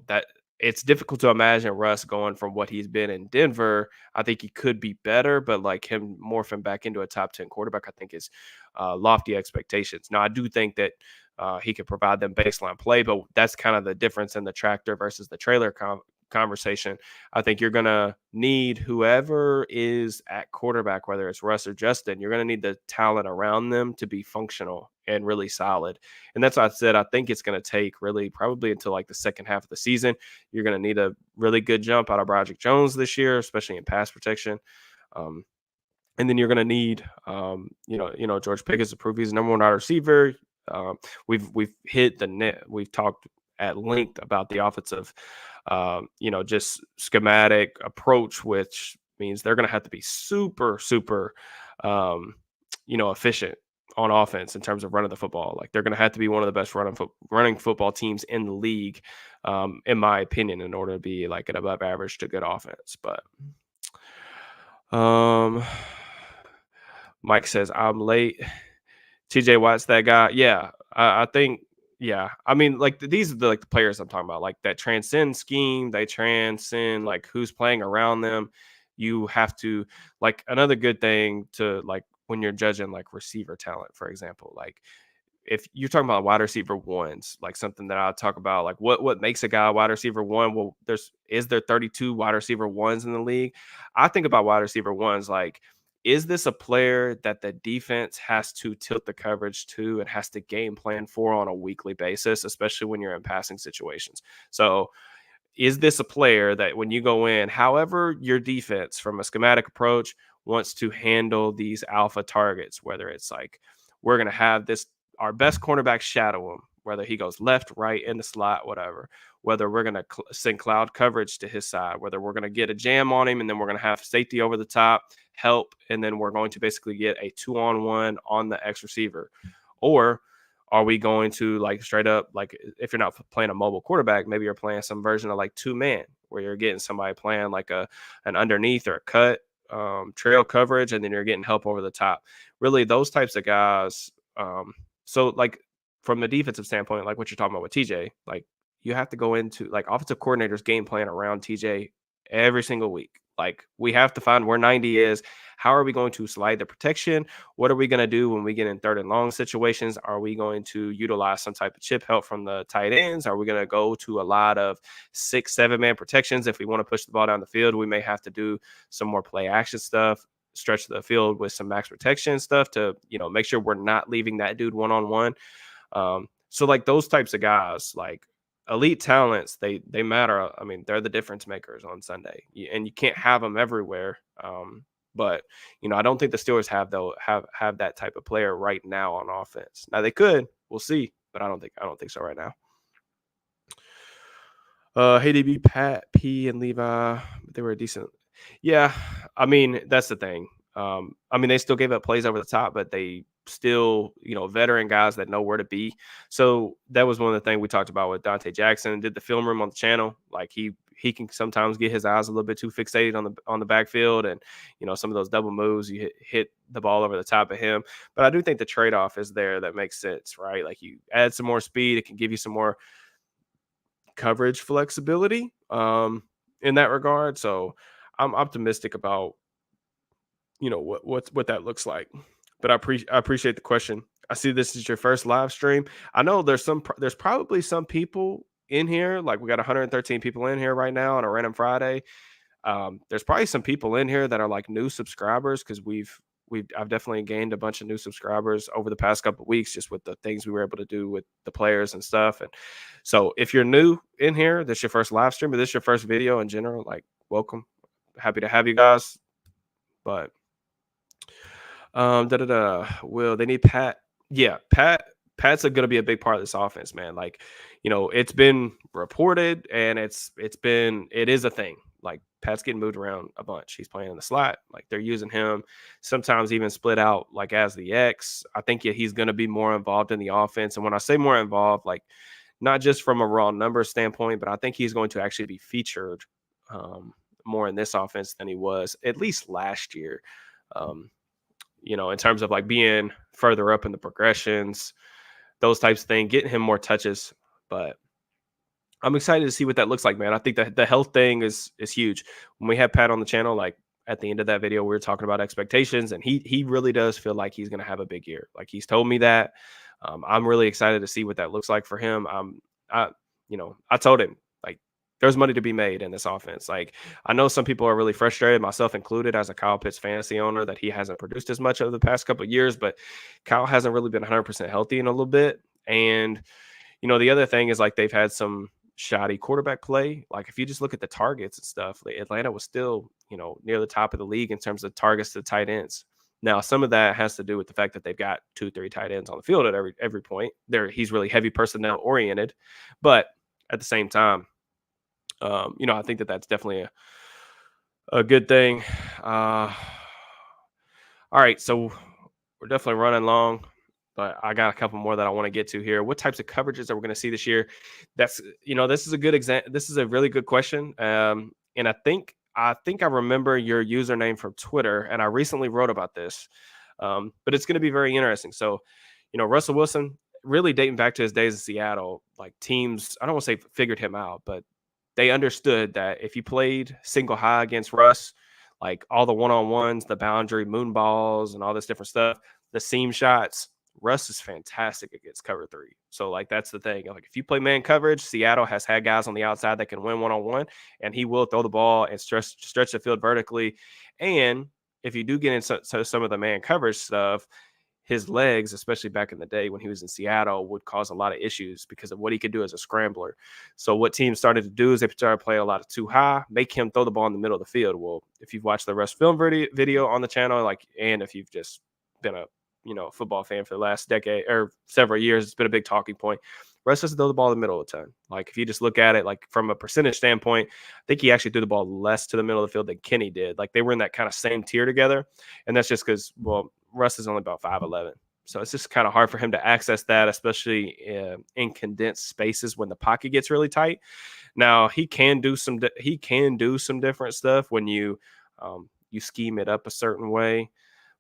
that it's difficult to imagine Russ going from what he's been in Denver. I think he could be better, but like him morphing back into a top 10 quarterback, I think is lofty expectations. Now, I do think that he could provide them baseline play, but that's kind of the difference in the tractor versus the trailer conversation. I think you're going to need whoever is at quarterback, whether it's Russ or Justin, you're going to need the talent around them to be functional and really solid. And that's why I said I think it's going to take really probably until like the second half of the season. You're going to need a really good jump out of Broderick Jones this year, especially in pass protection. And then you're going to need, George Pickens to prove he's the number 1 wide receiver. We've hit the net. We've talked at length about the offensive, just schematic approach, which means they're going to have to be super, super, efficient on offense in terms of running the football. Like they're going to have to be one of the best running football teams in the league, in my opinion, in order to be like an above average to good offense. But Mike says I'm late. TJ Watt's that guy. Yeah, I think. Yeah, I mean, like these are the players I'm talking about, like that transcend scheme. They transcend like who's playing around them. You have to like another good thing to like when you're judging like receiver talent, for example, like if you're talking about wide receiver ones, like something that I talk about, like what makes a guy a wide receiver one? Well, is there 32 wide receiver ones in the league? I think about wide receiver ones like, is this a player that the defense has to tilt the coverage to and has to game plan for on a weekly basis, especially when you're in passing situations? So is this a player that when you go in, however your defense from a schematic approach wants to handle these alpha targets, whether it's like we're going to have this our best cornerback shadow him, whether he goes left, right, in the slot, whatever, whether we're going to send cloud coverage to his side, whether we're going to get a jam on him and then we're going to have safety over the top, help, and then we're going to basically get a 2-on-1 on the X receiver. Or are we going to like straight up, like if you're not playing a mobile quarterback, maybe you're playing some version of like 2-man where you're getting somebody playing like an underneath or a cut trail coverage, and then you're getting help over the top. Really, those types of guys. So like from the defensive standpoint, like what you're talking about with TJ, like you have to go into like offensive coordinators game plan around TJ every single week. Like we have to find where 90 is. How are we going to slide the protection? What are we going to do when we get in 3rd and long situations? Are we going to utilize some type of chip help from the tight ends? Are we going to go to a lot of 6-7 man protections? If we want to push the ball down the field, we may have to do some more play action stuff, stretch the field with some max protection stuff to, make sure we're not leaving that dude one-on-one. So like those types of guys, like elite talents, they matter. I mean, they're the difference makers on Sunday, and you can't have them everywhere. But I don't think the Steelers have that type of player right now on offense. Now they could, we'll see, but I don't think so right now. Hey DB, Pat, P, and Levi, they were a decent. Yeah, I mean that's the thing. I mean they still gave up plays over the top, but they still, veteran guys that know where to be. So that was one of the things we talked about with Dante Jackson. Did the film room on the channel, like he can sometimes get his eyes a little bit too fixated on the backfield, and some of those double moves, you hit the ball over the top of him. But I do think the trade-off is there that makes sense, right? Like you add some more speed, it can give you some more coverage flexibility in that regard. So I'm optimistic about what that looks like. But I appreciate the question. I see this is your first live stream. I know there's probably some people in here, like we got 113 people in here right now on a random Friday. There's probably some people in here that are like new subscribers, because I've definitely gained a bunch of new subscribers over the past couple of weeks just with the things we were able to do with the players and stuff. And so if you're new in here, this is your first live stream, but this is your first video in general, like welcome. Happy to have you guys. But will they need Pat? Yeah, Pat's going to be a big part of this offense, man. Like, it's been reported and it is a thing. Like Pat's getting moved around a bunch. He's playing in the slot. Like they're using him sometimes even split out like as the X. I think he's going to be more involved in the offense. And when I say more involved, like not just from a raw number standpoint, but I think he's going to actually be featured more in this offense than he was at least last year. In terms of like being further up in the progressions, those types of things, getting him more touches. But I'm excited to see what that looks like, man. I think that the health thing is huge. When we had Pat on the channel, like at the end of that video, we were talking about expectations, and he really does feel like he's going to have a big year. Like he's told me that. I'm really excited to see what that looks like for him. I told him, like, there's money to be made in this offense. Like, I know some people are really frustrated, myself included, as a Kyle Pitts fantasy owner, that he hasn't produced as much over the past couple of years, but Kyle hasn't really been 100% healthy in a little bit. And, the other thing is like they've had some shoddy quarterback play. Like if you just look at the targets and stuff, like Atlanta was still, near the top of the league in terms of targets to tight ends. Now, some of that has to do with the fact that they've got 2-3 tight ends on the field at every point. He's really heavy personnel oriented, but at the same time, I think that's definitely a good thing. All right, so we're definitely running long, but I got a couple more that I want to get to here. What types of coverages are we going to see this year? This is a good example. This is a really good question. And I think I remember your username from Twitter, and I recently wrote about this. But it's going to be very interesting. So, Russell Wilson, really dating back to his days in Seattle, like teams, I don't want to say figured him out, but they understood that if you played single high against Russ, like all the one-on-ones, the boundary moon balls and all this different stuff, the seam shots, Russ is fantastic against cover 3. So like, that's the thing. Like if you play man coverage, Seattle has had guys on the outside that can win one-on-one, and he will throw the ball and stretch the field vertically. And if you do get into some of the man coverage stuff, his legs, especially back in the day when he was in Seattle, would cause a lot of issues because of what he could do as a scrambler. So what teams started to do is they started playing a lot of too high, make him throw the ball in the middle of the field. Well, if you've watched the Russ film video on the channel, and if you've just been a football fan for the last decade or several years, it's been a big talking point. Russ doesn't throw the ball in the middle of the ton. Like if you just look at it, like from a percentage standpoint, I think he actually threw the ball less to the middle of the field than Kenny did. Like they were in that kind of same tier together, and that's just because Russ is only about 5'11". So it's just kind of hard for him to access that, especially in condensed spaces when the pocket gets really tight. Now he can do some different stuff when you scheme it up a certain way.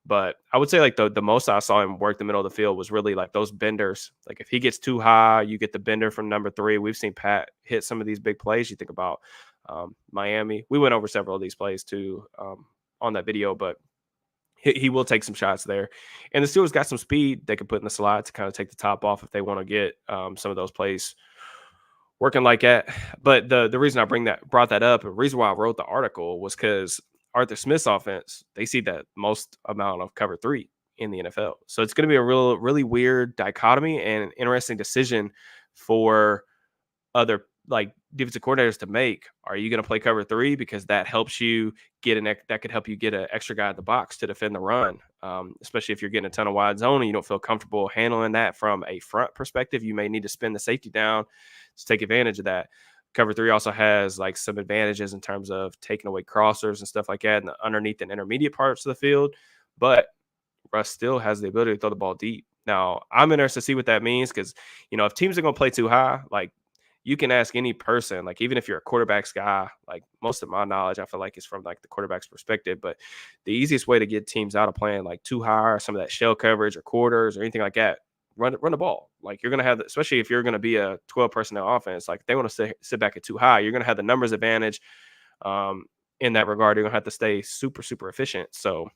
But I would say like the most I saw him work the middle of the field was really like those benders. Like if he gets too high, you get the bender from number 3. We've seen Pat hit some of these big plays. You think about Miami. We went over several of these plays too on that video, but he will take some shots there. And the Steelers got some speed they could put in the slot to kind of take the top off if they want to get some of those plays working like that. But the reason I brought that up, and the reason why I wrote the article was because Arthur Smith's offense, they see that most amount of cover 3 in the NFL. So it's going to be a really weird dichotomy and an interesting decision for other like defensive coordinators to make. Are you going to play cover 3 because that helps you that could help you get an extra guy in the box to defend the run, especially if you're getting a ton of wide zone and you don't feel comfortable handling that from a front perspective. You may need to spin the safety down to take advantage of that. Cover 3 also has like some advantages in terms of taking away crossers and stuff like that in the underneath and intermediate parts of the field, but Russ still has the ability to throw the ball deep. Now, I'm interested to see what that means because, if teams are going to play too high, like you can ask any person, like even if you're a quarterback's guy, like most of my knowledge, I feel like is from like the quarterback's perspective, but the easiest way to get teams out of playing like too high or some of that shell coverage or quarters or anything like that, run the ball. Like you're going to have, especially if you're going to be a 12 personnel offense, like if they want to sit back at too high, you're going to have the numbers advantage in that regard. You're going to have to stay super, super efficient. So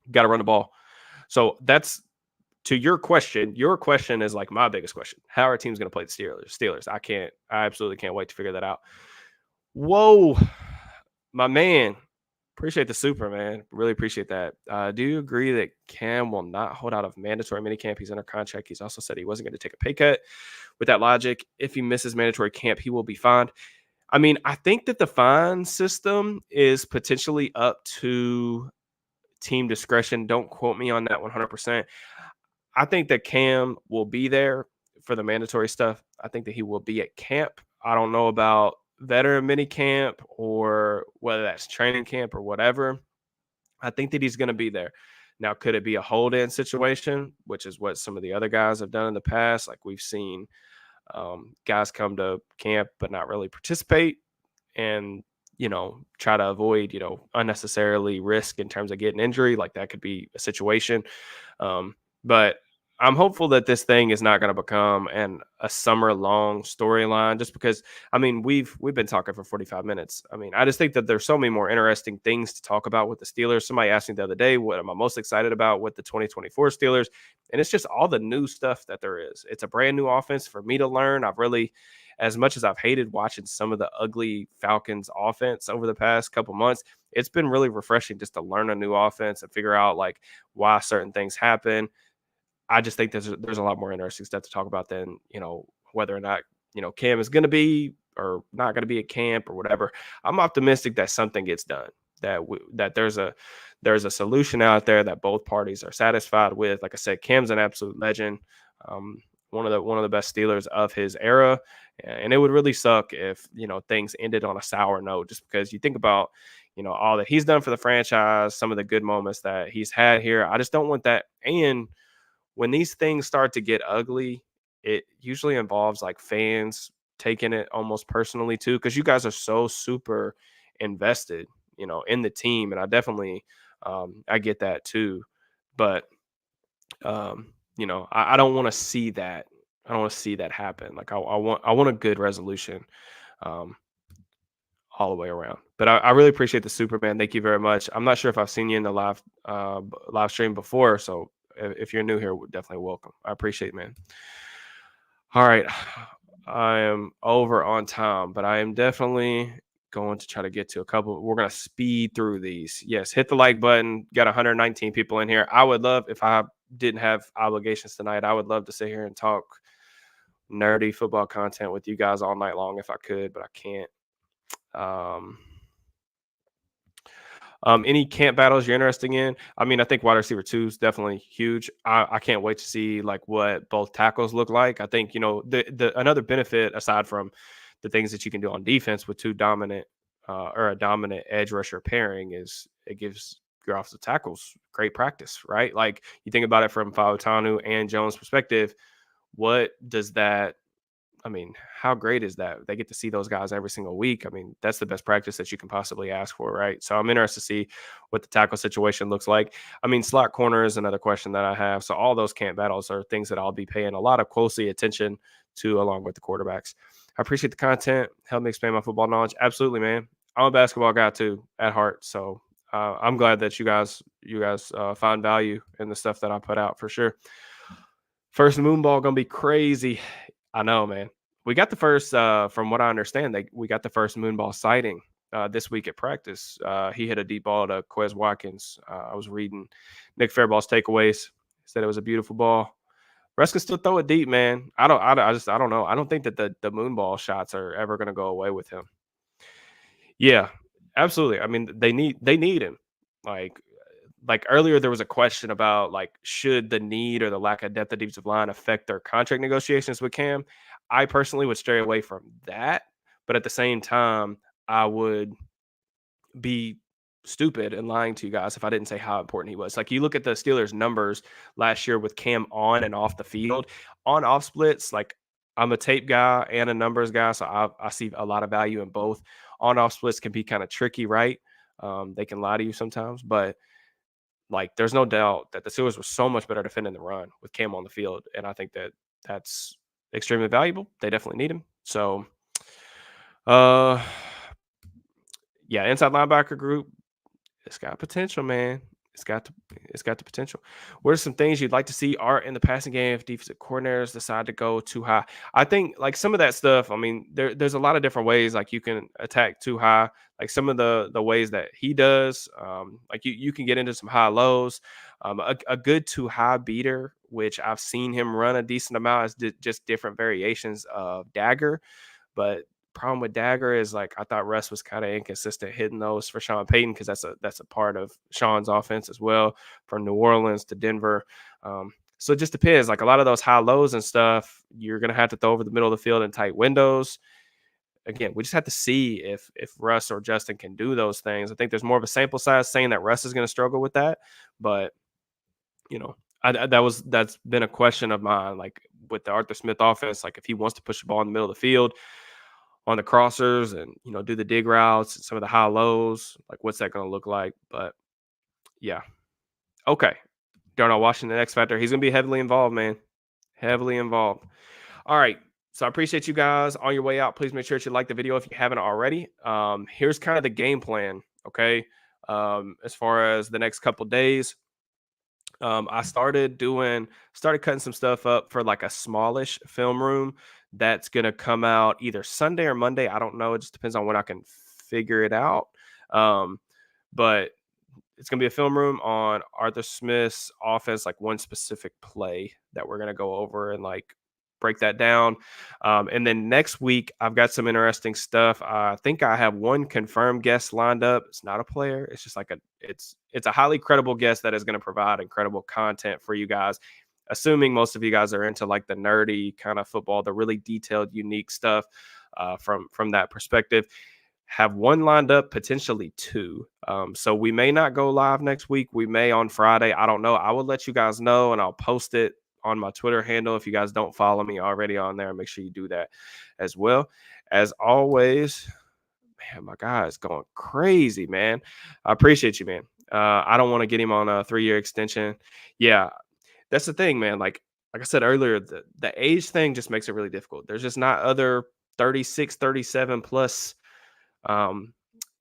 you got to run the ball. So that's, to your question. Your question is like my biggest question. How are teams going to play the Steelers? I absolutely can't wait to figure that out. Whoa, my man. Appreciate the super, man. Really appreciate that. Do you agree that Cam will not hold out of mandatory minicamp? He's under contract. He's also said he wasn't going to take a pay cut. With that logic, if he misses mandatory camp, he will be fined. I mean, I think that the fine system is potentially up to team discretion. Don't quote me on that 100%. I think that Cam will be there for the mandatory stuff. I think that he will be at camp. I don't know about veteran mini camp or whether that's training camp or whatever. I think that he's going to be there. Now, could it be a hold-in situation, which is what some of the other guys have done in the past? Like we've seen guys come to camp but not really participate and, try to avoid, unnecessarily risk in terms of getting injury. Like that could be a situation. But I'm hopeful that this thing is not going to become a summer long storyline just because, I mean, we've been talking for 45 minutes. I mean, I just think that there's so many more interesting things to talk about with the Steelers. Somebody asked me the other day, what am I most excited about with the 2024 Steelers? And it's just all the new stuff that there is. It's a brand new offense for me to learn. As much as I've hated watching some of the ugly Falcons offense over the past couple months, it's been really refreshing just to learn a new offense and figure out like why certain things happen. I just think there's a lot more interesting stuff to talk about than, whether or not, Cam is going to be or not going to be at camp or whatever. I'm optimistic that something gets done, that there's a solution out there that both parties are satisfied with. Like I said, Cam's an absolute legend. One of the best Steelers of his era. And it would really suck if, things ended on a sour note, just because you think about, all that he's done for the franchise, some of the good moments that he's had here. I just don't want that. And when these things start to get ugly, it usually involves like fans taking it almost personally too, because you guys are so super invested, in the team. And I definitely, I get that too. But, I don't want to see that. I don't want to see that happen. Like I want a good resolution, all the way around. But I really appreciate the Superman. Thank you very much. I'm not sure if I've seen you in the live stream before, so if you're new here, definitely welcome. I appreciate it, man. All right. I am over on time, but I am definitely going to try to get to a couple. We're going to speed through these. Yes, hit the like button. Got 119 people in here. I would love if I didn't have obligations tonight, I would love to sit here and talk nerdy football content with you guys all night long if I could, but I can't. Um, any camp battles you're interested in? I mean, I think wide receiver 2 is definitely huge. I can't wait to see like what both tackles look like. I think, the another benefit aside from the things that you can do on defense with two dominant or a dominant edge rusher pairing is it gives your offensive tackles great practice, right? Like you think about it from Fautanu and Jones' perspective, what does that I mean, how great is that? They get to see those guys every single week. I mean, that's the best practice that you can possibly ask for, right? So I'm interested to see what the tackle situation looks like. I mean, slot corner is another question that I have. So all those camp battles are things that I'll be paying a lot of closely attention to along with the quarterbacks. I appreciate the content. Help me expand my football knowledge. Absolutely, man. I'm a basketball guy too at heart. So I'm glad that you guys find value in the stuff that I put out for sure. First moonball gonna be crazy. I know, man. We got the first, from what I understand, we got the first moonball sighting this week at practice. He hit a deep ball to Quez Watkins. I was reading Nick Fairball's takeaways. Said it was a beautiful ball. Russ can still throw it deep, man. I don't know. I don't think that the moonball shots are ever going to go away with him. Yeah, absolutely. I mean, they need him. Like earlier there was a question about like should the need or the lack of depth at defensive line affect their contract negotiations with Cam. I personally would stray away from that, but at the same time, I would be stupid and lying to you guys if I didn't say how important he was. Like you look at the Steelers numbers last year with Cam on and off the field, on off splits, like I'm a tape guy and a numbers guy, so I see a lot of value in both. On off splits can be kind of tricky, right? They can lie to you sometimes, but like, there's no doubt that the Steelers were so much better defending the run with Cam on the field, and I think that that's extremely valuable. They definitely need him. So, uh, yeah, inside linebacker group, it's got potential, man. It's got the potential. What are some things you'd like to see art in the passing game if defensive coordinators decide to go too high? I think like some of that stuff. I mean, there's a lot of different ways like you can attack too high. Like some of the ways that he does. Like you can get into some high lows. A good too high beater, which I've seen him run a decent amount, is just different variations of dagger. But problem with dagger is like I thought Russ was kind of inconsistent hitting those for Sean Payton because that's a part of Sean's offense as well, from New Orleans to Denver. So it just depends. Like a lot of those high lows and stuff, you're gonna have to throw over the middle of the field in tight windows. Again, we just have to see if Russ or Justin can do those things. I think there's more of a sample size saying that Russ is going to struggle with that, but you know, that's been a question of mine. Like with the Arthur Smith offense, like if he wants to push the ball in the middle of the field on the crossers and do the dig routes and some of the high lows, like what's that going to look like? But yeah, okay. Darnell Washington, X Factor, he's going to be heavily involved, man. Heavily involved. All right. So I appreciate you guys. On your way out, please make sure that you like the video if you haven't already. Here's kind of the game plan, okay? As far as the next couple days, I started cutting some stuff up for like a smallish film room that's gonna come out either Sunday or Monday. I don't know. It just depends on when I can figure it out. But it's gonna be a film room on Arthur Smith's offense, like one specific play that we're gonna go over and like break that down. And then next week, I've got some interesting stuff. I think I have one confirmed guest lined up. It's not a player. It's just like it's a highly credible guest that is going to provide incredible content for you guys. Assuming most of you guys are into like the nerdy kind of football, the really detailed, unique stuff from that perspective. Have one lined up, potentially two. So we may not go live next week. We may on Friday. I don't know. I will let you guys know and I'll post it on my Twitter handle. If you guys don't follow me already on there, make sure you do that as well. As always, man, my guy is going crazy, man. I appreciate you, man. I don't want to get him on a 3-year extension. Yeah, that's the thing, man. Like I said earlier, the age thing just makes it really difficult. There's just not other 36, 37 plus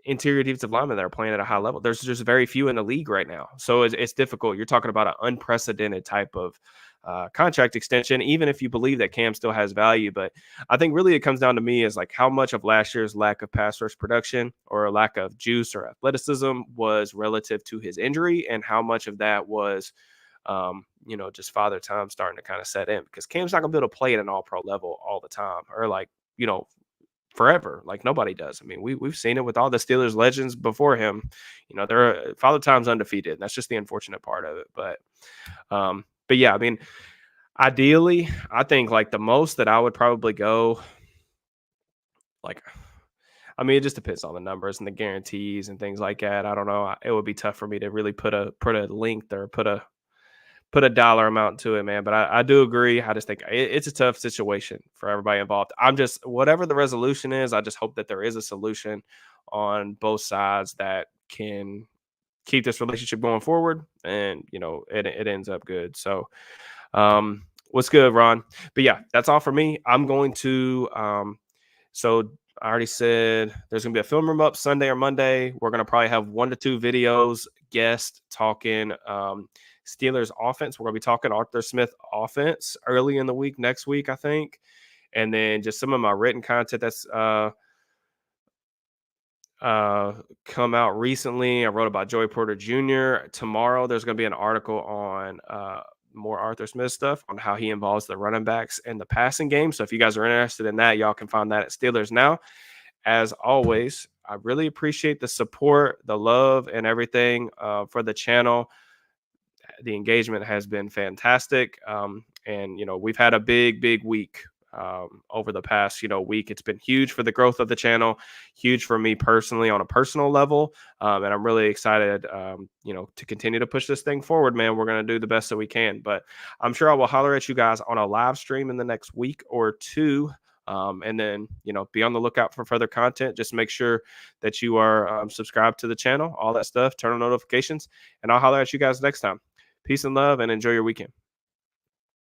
interior defensive linemen that are playing at a high level. There's just very few in the league right now. So it's difficult. You're talking about an unprecedented type of contract extension, even if you believe that Cam still has value. But I think really it comes down to me is like how much of last year's lack of pass rush production or a lack of juice or athleticism was relative to his injury and how much of that was just father time starting to kind of set in because Cam's not gonna be able to play at an all pro level all the time or like, forever. Like nobody does. I mean, we've seen it with all the Steelers legends before him. They're father time's undefeated. That's just the unfortunate part of it. But yeah, I mean, ideally, I think like the most that I would probably go, like, I mean, it just depends on the numbers and the guarantees and things like that. I don't know. It would be tough for me to really put a length or put a dollar amount to it, man. But I do agree. I just think it's a tough situation for everybody involved. I'm just whatever the resolution is. I just hope that there is a solution on both sides that can keep this relationship going forward, and it ends up good. So, what's good, Ron? But yeah, that's all for me. I'm going to so I already said there's gonna be a film room up Sunday or Monday. We're gonna probably have 1 to 2 videos, guest talking Steelers offense. We're gonna be talking Arthur Smith offense early in the week, next week, I think. And then just some of my written content that's come out recently. I wrote about Joey Porter Jr. Tomorrow, there's going to be an article on more Arthur Smith stuff on how he involves the running backs in the passing game. So if you guys are interested in that, y'all can find that at Steelers Now. As always, I really appreciate the support, the love, and everything for the channel. The engagement has been fantastic. And we've had a big week over the past week. It's been huge for the growth of the channel, huge for me personally on a personal level, and I'm really excited to continue to push this thing forward, man. We're going to do the best that we can, but I'm sure I will holler at you guys on a live stream in the next week or two. And then be on the lookout for further content. Just make sure that you are subscribed to the channel, all that stuff, turn on notifications, and I'll holler at you guys next time. Peace and love, and enjoy your weekend.